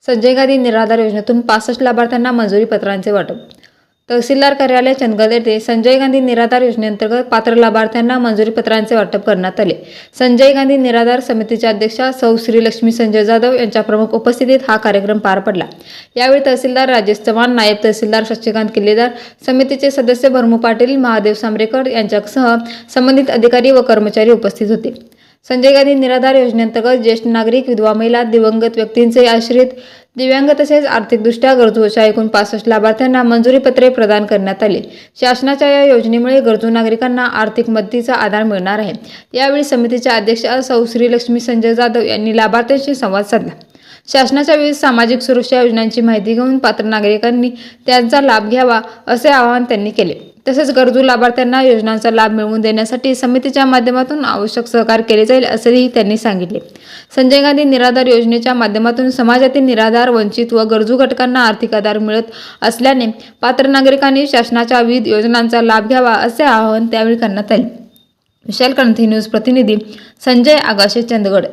संजय गांधी निराधार योजनेतून 65 लाभार्थ्यांना मंजुरी पत्रांचे वाटप। तहसीलदार कार्यालय चंदगड येथे संजय गांधी निराधार योजनेअंतर्गत पात्र लाभार्थ्यांना मंजुरी पत्रांचे वाटप करण्यात आले। संजय गांधी निराधार समितीच्या अध्यक्षा सौ श्रीलक्ष्मी संजय जाधव यांच्या प्रमुख उपस्थितीत हा कार्यक्रम पार पडला। यावेळी तहसीलदार राजेश चव्हाण, नायब तहसीलदार शशिकांत किल्लेदार, समितीचे सदस्य भरमू पाटील, महादेव सांबरेकर यांच्यासह संबंधित अधिकारी व कर्मचारी उपस्थित होते। संजय गांधी निराधार योजनेअंतर्गत ज्येष्ठ नागरिक, विधवा महिला, दिवंगत व्यक्तींचे आश्रित, दिव्यांग तसेच आर्थिकदृष्ट्या गरजू अशा एकूण 65 लाभार्थ्यांना मंजुरी पत्रे प्रदान करण्यात आले। शासनाच्या या योजनेमुळे गरजू नागरिकांना आर्थिक मदतीचा आधार मिळणार आहे। यावेळी समितीच्या अध्यक्षा सौ श्रीलक्ष्मी संजय जाधव यांनी लाभार्थ्यांशी संवाद साधला। शासनाच्या विविध सामाजिक सुरक्षा योजनांची माहिती घेऊन पात्र नागरिकांनी त्यांचा लाभ घ्यावा असे आवाहन त्यांनी केले। तसेच गरजू लाभार्थ्यांना योजनांचा लाभ मिळवून देण्यासाठी समितीच्या माध्यमातून आवश्यक सहकार्य केले जाईल असेही त्यांनी सांगितले। संजय गांधी निराधार योजनेच्या माध्यमातून समाजातील निराधार, वंचित व गरजू घटकांना आर्थिक आधार मिळत असल्याने पात्र नागरिकांनी शासनाच्या विविध योजनांचा लाभ घ्यावा असे आवाहन त्यावेळी करण्यात आले। विशाल क्रांती न्यूज प्रतिनिधी संजय आगाशे, चंदगड।